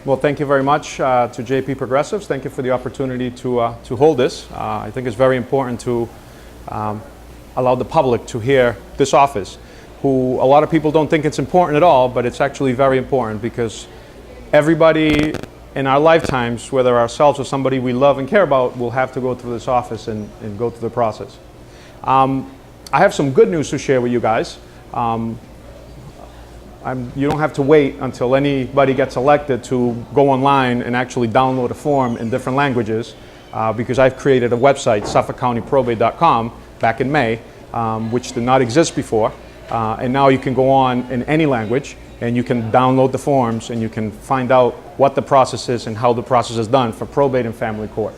Well, thank you very much to JP Progressives. Thank you for the opportunity to hold this. I think it's very important to allow the public to hear this office, who a lot of people don't think it's important at all, but it's actually very important because everybody in our lifetimes, whether ourselves or somebody we love and care about, will have to go through this office and go through the process. I have some good news to share with you guys. You don't have to wait until anybody gets elected to go online and actually download a form in different languages because I've created a website, SuffolkCountyProbate.com, back in May, which did not exist before. And now you can go on in any language and you can download the forms and you can find out what the process is and how the process is done for probate and family court.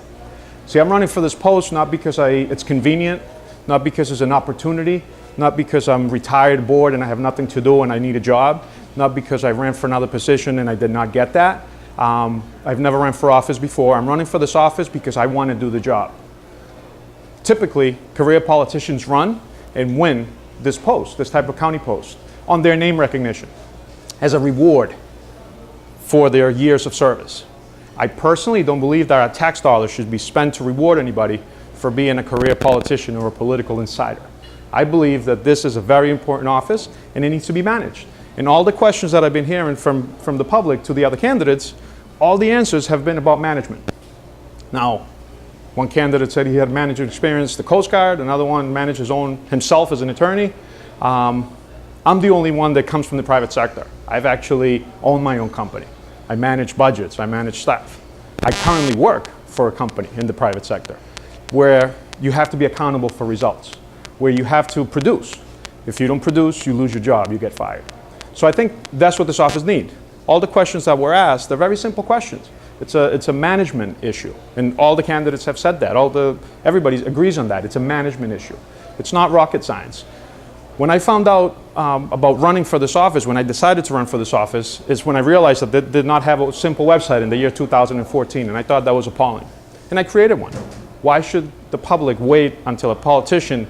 See, I'm running for this post not because it's convenient, not because it's an opportunity, not because I'm retired, bored, and I have nothing to do and I need a job, not because I ran for another position and I did not get that. I've never ran for office before. I'm running for this office because I want to do the job. Typically, career politicians run and win this post, this type of county post, on their name recognition as a reward for their years of service. I personally don't believe that our tax dollars should be spent to reward anybody for being a career politician or a political insider. I believe that this is a very important office and it needs to be managed. And all the questions that I've been hearing from the public to the other candidates, all the answers have been about management. Now, one candidate said he had management experience, the Coast Guard, another one managed himself as an attorney. I'm the only one that comes from the private sector. I've actually owned my own company. I manage budgets, I manage staff. I currently work for a company in the private sector where you have to be accountable for results, where you have to produce. If you don't produce, you lose your job, you get fired. So I think that's what this office needs. All the questions that were asked, they're very simple questions. It's a management issue, and all the candidates have said that. Everybody agrees on that. It's a management issue. It's not rocket science. When I found out about running for this office, when I decided to run for this office, is when I realized that they did not have a simple website in the year 2014, and I thought that was appalling. And I created one. Why should the public wait until a politician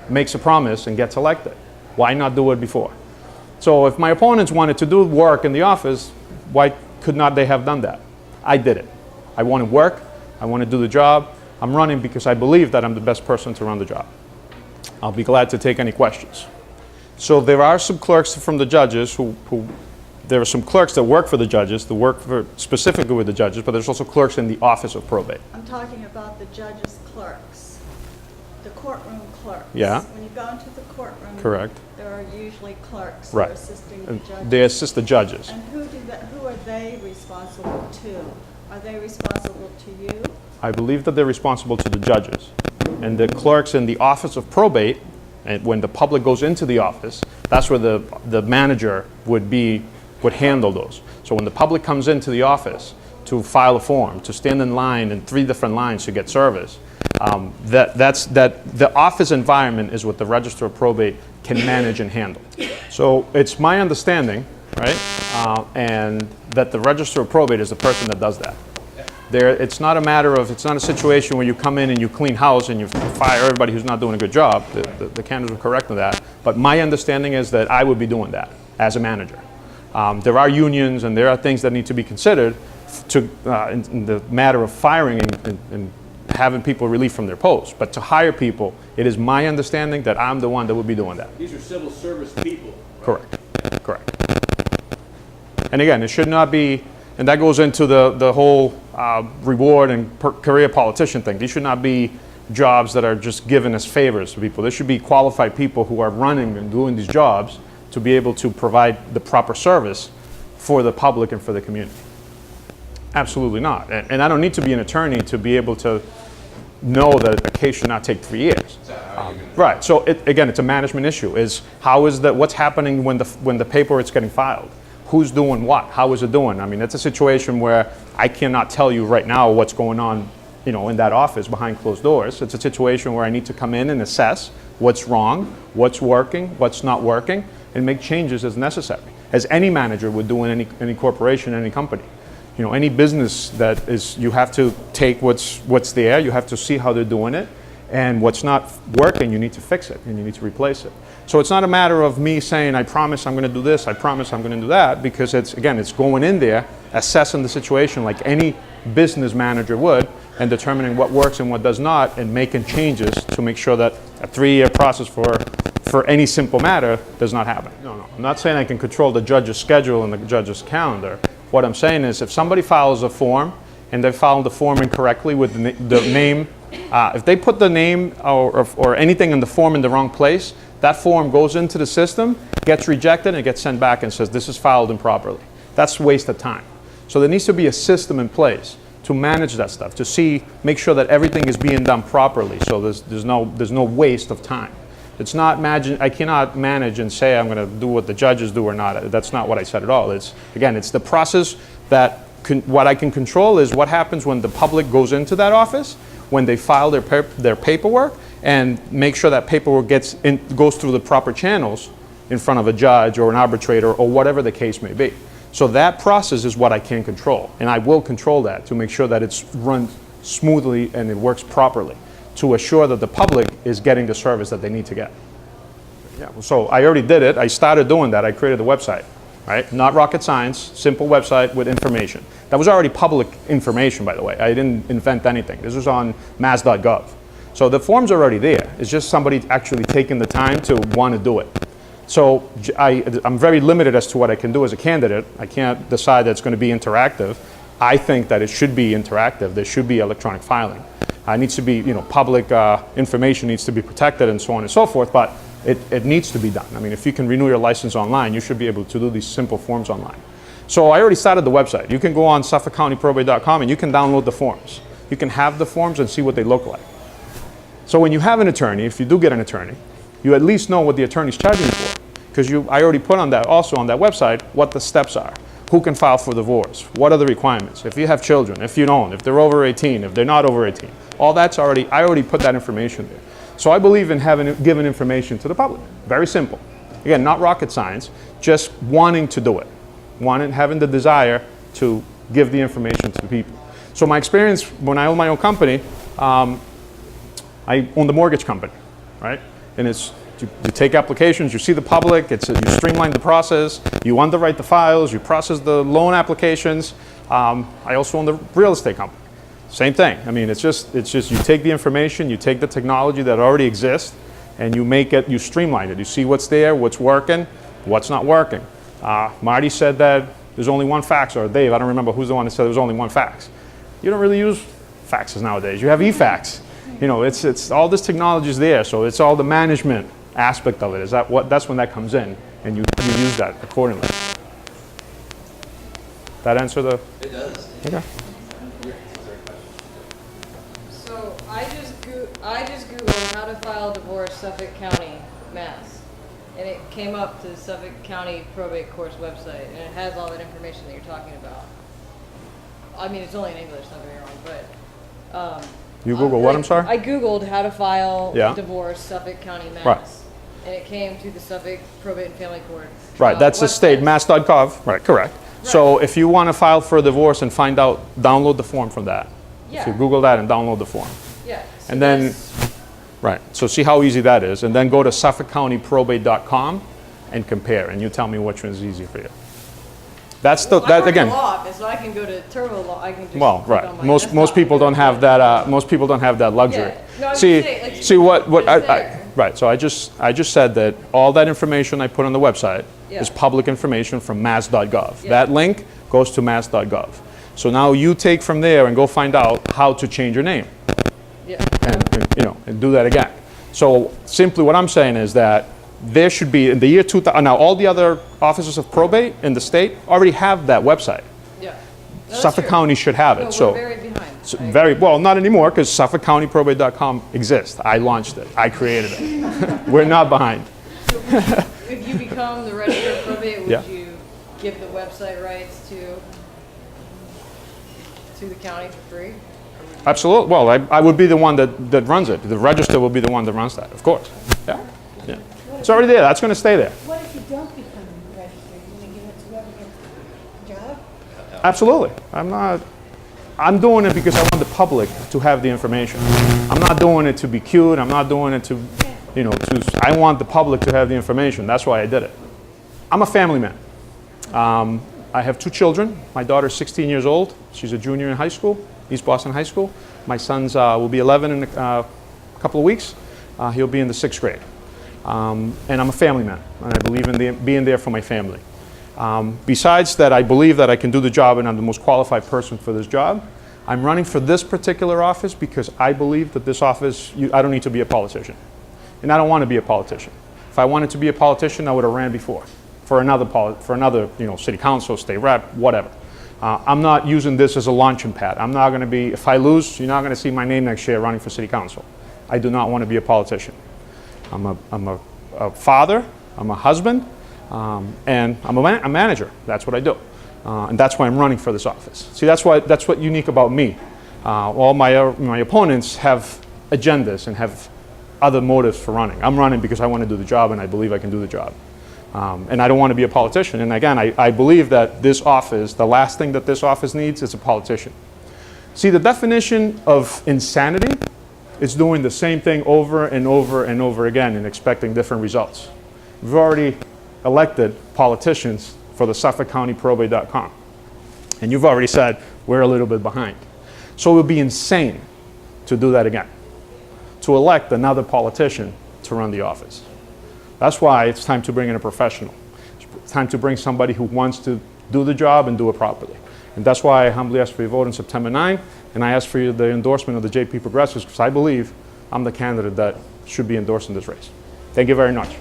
makes a promise and gets elected? Why not do it before? So if my opponents wanted to do work in the office, why could not they have done that? I did it. I want to work. I want to do the job. I'm running because I believe that I'm the best person to run the job. I'll be glad to take any questions. So there are some clerks from the judges there are some clerks that work for the judges, that work specifically with the judges, but there's also clerks in the Office of Probate. I'm talking about the judges' clerks, the courtroom clerks. Yeah. When you go into the courtroom, correct, there are usually clerks right. that are assisting the judges. They assist the judges. And who are they responsible to? Are they responsible to you? I believe that they're responsible to the judges. And the clerks in the Office of Probate, and when the public goes into the office, that's where the manager would handle those. So when the public comes into the office to file a form, to stand in line in 3 different lines to get service, the office environment is what the Register of Probate can manage and handle. So it's my understanding, right, and that the Register of Probate is the person that does that. It's not a situation where you come in and you clean house and you fire everybody who's not doing a good job. The candidates were correct on that. But my understanding is that I would be doing that as a manager. There are unions and there are things that need to be considered in the matter of firing and having people relieved from their posts. But to hire people, it is my understanding that I'm the one that would be doing that. These are civil service people. Right? Correct. And again, it should not be, and that goes into the whole reward and career politician thing. These should not be jobs that are just given as favors to people. There should be qualified people who are running and doing these jobs to be able to provide the proper service for the public and for the community. Absolutely not. And I don't need to be an attorney to be able to know that a case should not take 3 years. Right. So again, it's a management issue. What's happening when the paper is getting filed? Who's doing what? How is it doing? I mean, it's a situation where I cannot tell you right now what's going on, in that office behind closed doors. It's a situation where I need to come in and assess what's wrong, what's working, what's not working, and make changes as necessary, as any manager would do in any corporation, any company. Any business that is, you have to take what's there, you have to see how they're doing it, And what's not working, you need to fix it and you need to replace it. So it's not a matter of me saying, I promise I'm going to do this, I promise I'm going to do that, because it's going in there, assessing the situation like any business manager would, and determining what works and what does not, and making changes to make sure that a 3-year process for any simple matter does not happen. No. I'm not saying I can control the judge's schedule and the judge's calendar. What I'm saying is if somebody files a form and they filed the form incorrectly with the name, if they put the name or anything in the form in the wrong place, that form goes into the system, gets rejected, and gets sent back and says this is filed improperly. That's a waste of time. So there needs to be a system in place to manage that stuff, to make sure that everything is being done properly, so there's no waste of time. It's not I cannot manage and say I'm going to do what the judges do or not. That's not what I said at all. It's the process that what I can control is what happens when the public goes into that office, when they file their paperwork, and make sure that paperwork goes through the proper channels in front of a judge or an arbitrator or whatever the case may be. So that process is what I can control, and I will control that to make sure that it's run smoothly and it works properly, to assure that the public is getting the service that they need to get. Yeah, so I already did it. I started doing that. I created the website, right? Not rocket science, simple website with information. That was already public information, by the way. I didn't invent anything. This was on mass.gov. So the form's already there. It's just somebody actually taking the time to want to do it. So I'm very limited as to what I can do as a candidate. I can't decide that it's going to be interactive. I think that it should be interactive. There should be electronic filing. It needs to be, public information needs to be protected and so on and so forth, but it needs to be done. I mean, if you can renew your license online, you should be able to do these simple forms online. So I already started the website. You can go on SuffolkCountyProbate.com and you can download the forms. You can have the forms and see what they look like. So when you have an attorney, if you do get an attorney, you at least know what the attorney's charging you for. Because I already put on that, also on that website, what the steps are. Who can file for divorce? What are the requirements? If you have children, if you don't, if they're over 18, if they're not over 18. All that's I already put that information there. So I believe in giving information to the public. Very simple. Again, not rocket science, just wanting to do it. Having the desire to give the information to the people. So my experience when I owned my own company, I owned a mortgage company, right? And you take applications, you see the public, you streamline the process, you underwrite the files, you process the loan applications. I also own the real estate company. Same thing. I mean, it's just you take the information, you take the technology that already exists, and you streamline it. You see what's there, what's working, what's not working. Marty said that there's only one fax, or Dave, I don't remember who's the one that said there was only one fax. You don't really use faxes nowadays. You have e-fax. It's all this technology is there, so it's all the management aspect of it. That's when that comes in, and you use that accordingly. That answer the? It does. Okay. So I just Googled how to file divorce Suffolk County, Mass. And it came up to the Suffolk County Probate Court's website, and it has all that information that you're talking about. I mean, it's only in English, don't get me wrong, but You Google what, I'm sorry? I Googled how to file Yeah. divorce Suffolk County, Mass. Right. And it came to the Suffolk Probate and Family Court. Right, that's the state, website. mass.gov. Right, correct. So if you want to file for a divorce and find out, download the form from that. Yeah. If you Google that and download the form. Yeah. So And then, that's- right, so see how easy that is. And then go to SuffolkCountyProbate.com and compare, and you tell me which one's easier for you. That's Well, I work in again. law office, so I can go to Turbo Law. I can just Well, click right. on my Most desktop people and don't do have it. that. Most people don't have that luxury. Yeah. No, I'm see, just saying, like, see what but it's I there. right. So I just said that all that information I put on the website Yeah. is public information from mass.gov. Yeah. That link goes to mass.gov. So now you take from there and go find out how to change your name Yeah. and do that again. So simply what I'm saying is that there should be in the year 2000. Now all the other offices of probate in the state already have that website. Yeah. No, that's Suffolk true. County should have it. No, so. we're very behind. So very well, not anymore, because SuffolkCountyProbate.com exists. I launched it. I created it. We're not behind. If you become the registrar of probate, would Yeah. you give the website rights to the county for free? Absolutely. Well, I would be the one that runs it. The register will be the one that runs that, of course. Yeah. Yeah. It's already there. That's going to stay there. What if you don't become registered? You're going to give it to whoever gets the job? Absolutely. I'm not. I'm doing it because I want the public to have the information. I'm not doing it to be cute. I'm not doing it to, I want the public to have the information. That's why I did it. I'm a family man. I have 2 children. My daughter's 16 years old. She's a junior in high school, East Boston High School. My son's will be 11 in a couple of weeks. He'll be in the 6th grade. And I'm a family man, and I believe in being there for my family. Besides that, I believe that I can do the job and I'm the most qualified person for this job. I'm running for this particular office because I believe that this office, I don't need to be a politician. And I don't want to be a politician. If I wanted to be a politician, I would have ran before for another city council, state rep, whatever. I'm not using this as a launching pad. I'm not going to be, if I lose, you're not going to see my name next year running for city council. I do not want to be a politician. I'm a father, I'm a husband, and I'm a manager. That's what I do. And that's why I'm running for this office. See, that's what's unique about me. All my opponents have agendas and have other motives for running. I'm running because I want to do the job and I believe I can do the job. And I don't want to be a politician. And again, I believe that this office, the last thing that this office needs is a politician. See, the definition of insanity is doing the same thing over and over and over again and expecting different results. We've already elected politicians for the SuffolkCountyProbate.com. And you've already said we're a little bit behind. So it would be insane to do that again, to elect another politician to run the office. That's why it's time to bring in a professional. It's time to bring somebody who wants to do the job and do it properly. And that's why I humbly ask for your vote on September 9, and I ask for the endorsement of the JP Progressives because I believe I'm the candidate that should be endorsed in this race. Thank you very much.